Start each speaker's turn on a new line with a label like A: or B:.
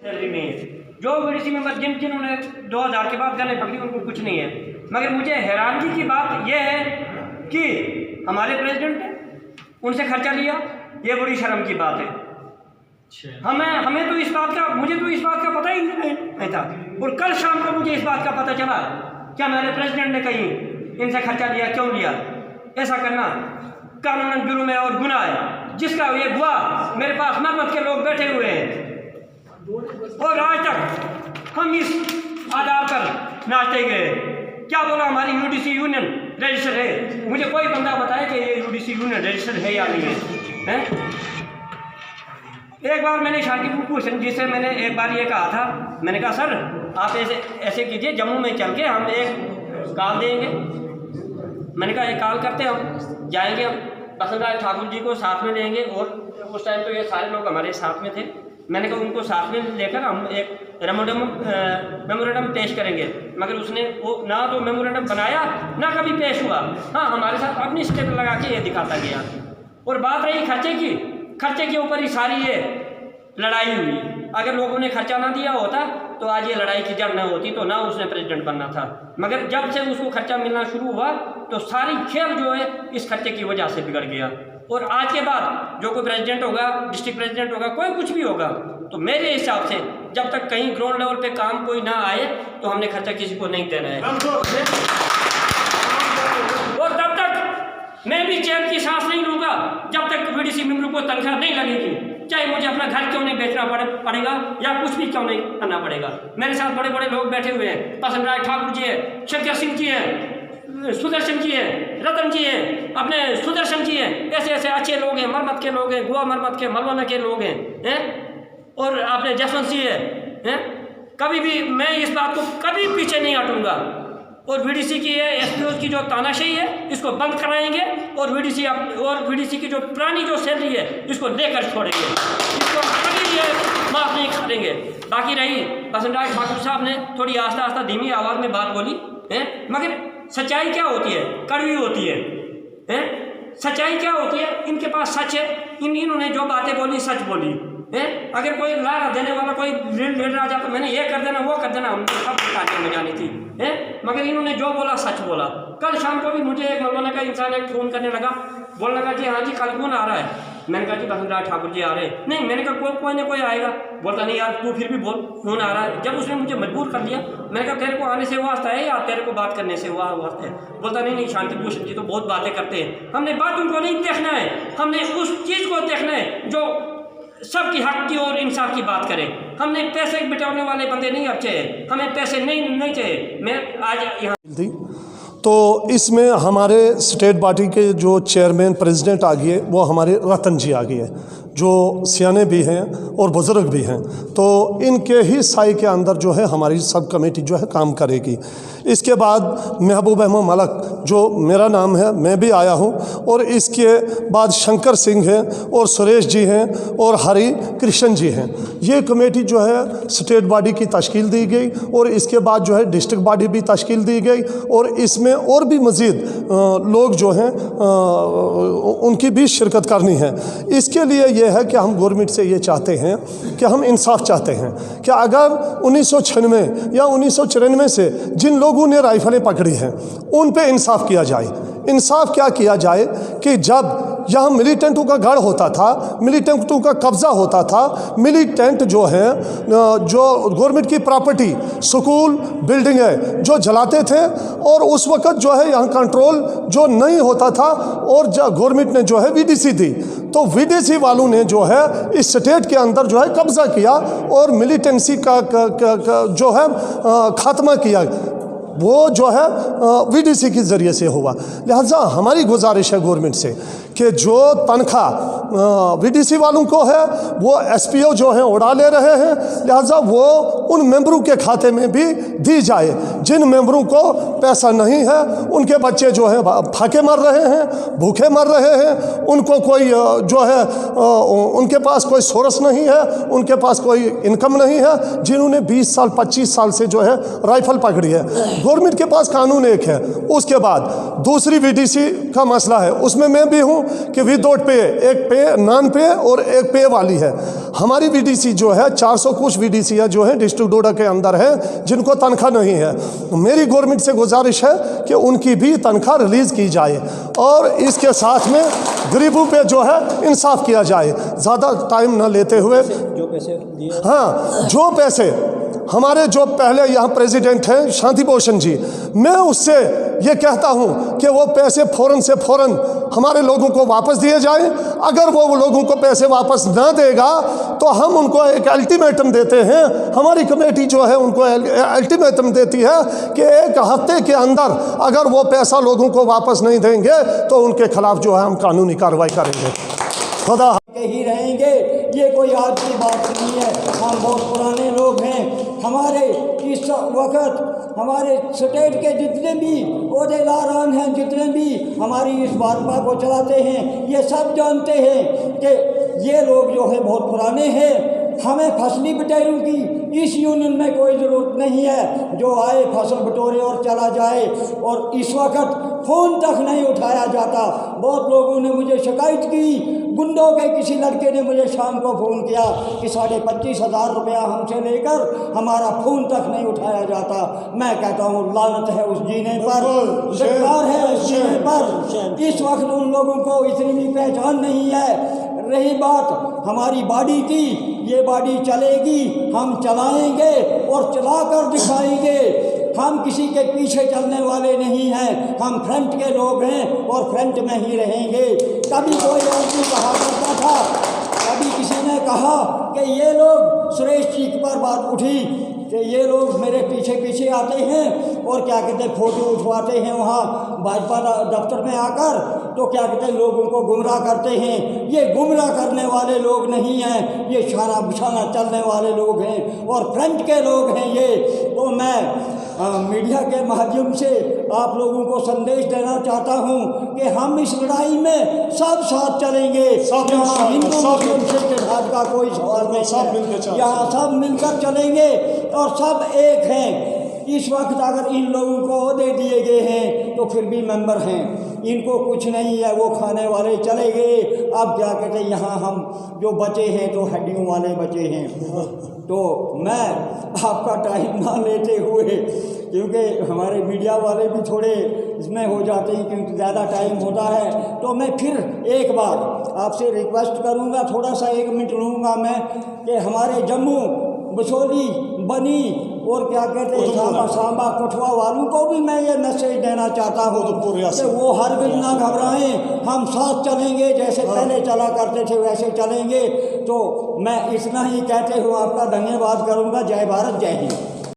A: Salary नहीं है। जो वीडीसी मेंबर जिन्होंने 2000 के बाद गले पकड़ी उनको कुछ नहीं है। मगर मुझे हैरानगी की बात यह है कि हमारे प्रेसिडेंट ने उनसे खर्चा लिया, ये बड़ी शर्म की बात है। हमें तो इस बात का मुझे तो इस बात का पता ही नहीं था, और कल शाम को मुझे इस बात का पता चला कि हमारे प्रेसिडेंट ने कहीं इनसे खर्चा लिया। क्यों लिया? ऐसा करना कानूनन जुर्म है और गुनाह है, जिसका ये गवाह मेरे पास मरमत के लोग बैठे हुए हैं। और आज तक हम इस आधार पर नाचते गए। क्या बोला? हमारी यूडीसी यूनियन रजिस्टर है। मुझे कोई बंदा बताए कि ये यूडीसी यूनियन रजिस्टर है या नहीं है? एक बार मैंने शांतिपुर भूषण जी से मैंने एक बार ये कहा था, मैंने कहा सर आप ऐसे कीजिए, जम्मू में चल के हम एक कॉल देंगे। मैंने कहा एक कॉल करते हम जाएंगे, बसंत राय ठाकुर जी को साथ में लेंगे, और उस टाइम तो ये सारे लोग हमारे साथ में थे। मैंने कहा उनको साथ में लेकर हम एक मेमोरेंडम पेश करेंगे। मगर उसने वो ना तो मेमोरेंडम बनाया ना कभी पेश हुआ। हाँ, हमारे साथ अपनी स्टेप लगा के ये दिखाता गया। और बात रही खर्चे की, खर्चे के ऊपर ही सारी ये लड़ाई हुई। अगर लोगों ने खर्चा ना दिया होता तो आज ये लड़ाई की जड़ न होती, तो ना उसने प्रेसिडेंट बनना था। मगर जब से उसको खर्चा मिलना शुरू हुआ तो सारी खेल जो है इस खर्चे की वजह से बिगड़ गया। और आज के बाद जो कोई प्रेसिडेंट होगा, डिस्ट्रिक्ट प्रेसिडेंट होगा, कोई कुछ भी होगा, तो मेरे हिसाब से जब तक कहीं ग्राउंड लेवल पे काम कोई ना आए तो हमने खर्चा किसी को नहीं देना है। और तब तक मैं भी चैन की सांस नहीं लूँगा जब तक वीडीसी मेंबर को तनख्वाह नहीं लगेगी, चाहे मुझे अपना घर क्यों नहीं बेचना पड़ेगा या कुछ भी क्यों नहीं करना पड़ेगा। मेरे साथ बड़े बड़े लोग बैठे हुए हैं, बसंत राय ठाकुर जी है, शंकर सिंह जी है, सुदर्शन जी है, रतन जी है, अपने सुदर्शन जी हैं, ऐसे ऐसे अच्छे लोग हैं, मरमत के लोग हैं, गोवा मरमत के मलवाना के लोग हैं, और आपने जसवंत जी हैं। कभी भी मैं इस बात को कभी पीछे नहीं हटूंगा। और वीडीसी की है, एसपीओ की जो तानाशाही है इसको बंद कराएंगे, और वीडीसी की जो पुरानी जो सैलरी है इसको लेकर छोड़ेंगे, इसको कभी भी माफ नहीं करेंगे। बाकी रही बसंत राय ठाकुर साहब ने थोड़ी आस्ता आस्ता धीमी आवाज़ में बात बोली है, मगर सच्चाई क्या होती है? कड़वी होती है। सच्चाई क्या होती है? इनके पास सच है, इन्होंने जो बातें बोली सच बोली है। अगर कोई लारा देने वाला कोई लीडर आ जाता, मैंने ये कर देना वो कर देना, हमने सब काटे में जानी थी है। मगर इन्होंने जो बोला सच बोला। कल शाम को भी मुझे एक मलवाना का इंसान एक फ़ोन करने लगा, बोलने लगा कि हाँ जी कल कौन आ रहा है? मैंने कहा जी बसंत राय ठाकुर जी आ रहे हैं। नहीं, मैंने कहा कोई ना कोई आएगा। बोलता नहीं यार तू फिर भी बोल कौन आ रहा है। जब उसने मुझे मजबूर कर दिया, मैंने कहा तेरे को आने से वास्ता है या तेरे को बात करने से वास्ता है? बोलता नहीं शांतिभूषण जी तो बहुत बातें करते हैं। हमने बात उनको नहीं देखना है, हमने उस चीज़ को देखना है जो सबकी हक की और इंसाफ की बात करें। हमने पैसे बिटाने वाले बंदे नहीं अच्छे हैं, हमें पैसे नहीं चाहिए। मैं आज यहाँ
B: तो इसमें हमारे स्टेट बॉडी के जो चेयरमैन प्रेसिडेंट आ गए वो हमारे रतन जी आ गए, जो सियाने भी हैं और बुज़ुर्ग भी हैं। तो इनके ही साए के अंदर जो है हमारी सब कमेटी जो है काम करेगी। इसके बाद महबूब अहमद मलक जो मेरा नाम है, मैं भी आया हूं, और इसके बाद शंकर सिंह हैं और सुरेश जी हैं और हरि कृष्ण जी हैं। ये कमेटी जो है स्टेट बॉडी की तश्कील दी गई, और इसके बाद जो है डिस्ट्रिक्ट बॉडी भी तश्कील दी गई, और इसमें और भी मज़ीद लोग जो हैं उनकी भी शिरकत करनी है। इसके लिए यह है कि हम गवर्नमेंट से ये चाहते हैं कि हम इंसाफ चाहते हैं कि अगर 1996 या 1994 से जिन लोगों ने राइफलें पकड़ी हैं उन पे इंसाफ किया जाए। इंसाफ क्या किया जाए कि जब यहाँ मिलिटेंटों का गढ़ होता था, मिलिटेंटों का कब्ज़ा होता था, मिलिटेंट जो है जो गवर्नमेंट की प्रॉपर्टी स्कूल बिल्डिंग है जो जलाते थे, और उस वक़्त जो है यहाँ कंट्रोल जो नहीं होता था, और गवर्नमेंट ने जो है वीडीसी दी, तो वीडीसी वालों ने जो है इस स्टेट के अंदर जो है कब्ज़ा किया और मिलिटेंसी का जो है ख़ात्मा किया। वो जो है वीडीसी के ज़रिए से हुआ। लिहाजा हमारी गुजारिश है गवर्नमेंट से कि जो तनख्वाह वीडीसी वालों को है वो एसपीओ जो है उड़ा ले रहे हैं, लिहाजा वो उन मेंबरों के खाते में भी दी जाए। जिन मेंबरों को पैसा नहीं है उनके बच्चे जो है फाके मर रहे हैं, भूखे मर रहे हैं, उनको कोई जो है उनके पास कोई सोर्स नहीं है, उनके पास कोई इनकम नहीं है, जिन्होंने 20 साल 25 साल से जो है राइफल पकड़ी है। गवर्नमेंट के पास कानून एक है। उसके बाद दूसरी वीडीसी का मसला है, उसमें मैं भी हूँ कि विदाउट पे, एक पे नॉन पे और एक पे वाली है। हमारी वीडीसी जो है 400 कुछ वीडीसी जो है डिस्ट्रिक्ट डोडा के अंदर है जिनको तनख्वाह नहीं है। मेरी गवर्नमेंट से गुजारिश है कि उनकी भी तनख्वाह रिलीज़ की जाए और इसके साथ में गरीबों पे जो है इंसाफ किया जाए। ज़्यादा टाइम ना लेते हुए,
C: जो पैसे दिए,
B: हाँ, जो पैसे हमारे जो पहले यहाँ प्रेसिडेंट हैं शांति भूषण जी, मैं उससे ये कहता हूँ कि वो पैसे फ़ौरन से फ़ौरन हमारे लोगों को वापस दिए जाएं। अगर वो लोगों को पैसे वापस ना देगा तो हम उनको एक अल्टीमेटम देते हैं, हमारी कमेटी जो है उनको अल्टीमेटम देती है कि 1 हफ्ते के अंदर अगर वो पैसा लोगों को वापस नहीं देंगे तो उनके खिलाफ जो है हम कानूनी कार्रवाई करेंगे। खुदा
C: के ही रहेंगे, ये कोई आज की बात नहीं है। हम बहुत पुराने लोग हैं। हमारे इस वक्त हमारे स्टेट के जितने भी ओहदेदारान हैं, जितने भी हमारी इस भाजपा को चलाते हैं, ये सब जानते हैं कि ये लोग जो है बहुत पुराने हैं। हमें फसली बटेरों की इस यूनियन में कोई ज़रूरत नहीं है, जो आए फसल बटोरे और चला जाए। और इस वक्त फ़ोन तक नहीं उठाया जाता। बहुत लोगों ने मुझे शिकायत की, गुंडों के किसी लड़के ने मुझे शाम को फ़ोन किया कि 25,500 रुपया हमसे लेकर हमारा फ़ोन तक नहीं उठाया जाता। मैं कहता हूँ लानत है उस जीने पर, सरकार है उस जीने पर। इस वक्त उन लोगों को इतनी भी पहचान नहीं है। रही बात हमारी बॉडी की, ये बॉडी चलेगी, हम चलाएंगे और चला कर दिखाएंगे। हम किसी के पीछे चलने वाले नहीं हैं, हम फ्रंट के लोग हैं और फ्रंट में ही रहेंगे। कभी कोई आदमी कहा करता था, कभी किसी ने कहा कि ये लोग सुरेश चीख पर बात उठी कि ये लोग मेरे पीछे पीछे आते हैं और क्या कहते हैं फ़ोटो उठवाते हैं वहाँ भाजपा दफ्तर में आकर, तो क्या कहते हैं लोगों को गुमराह करते हैं। ये गुमराह करने वाले लोग नहीं हैं, ये शाना बिछाना चलने वाले लोग हैं और फ्रंट के लोग हैं ये। तो मैं मीडिया के माध्यम से आप लोगों को संदेश देना चाहता हूँ कि हम इस लड़ाई में सब साथ चलेंगे। यहाँ हिंदू मुस्लिम सिख जात का कोई सवाल नहीं है, यहाँ सब मिलकर चलेंगे और सब एक हैं। इस वक्त अगर इन लोगों को दे दिए गए हैं तो फिर भी मेंबर हैं, इनको कुछ नहीं है, वो खाने वाले चले गए। अब क्या कहते हैं यहाँ हम जो बचे हैं तो हड्डियों वाले बचे हैं। तो मैं आपका टाइम ना लेते हुए, क्योंकि हमारे मीडिया वाले भी थोड़े इसमें हो जाते हैं क्योंकि ज़्यादा टाइम होता है, तो मैं फिर एक बार आपसे रिक्वेस्ट करूँगा, थोड़ा सा 1 मिनट लूँगा मैं, कि हमारे जम्मू, बसोली, बनी और क्या कहते हैं सांबा कठुआ वालों को भी मैं ये मैसेज देना चाहता हूँ कि वो हरगिज़ ना घबराएं, हम साथ चलेंगे, जैसे पहले चला करते थे वैसे चलेंगे। तो मैं इतना ही कहते हुए आपका धन्यवाद करूँगा। जय भारत, जय हिंद।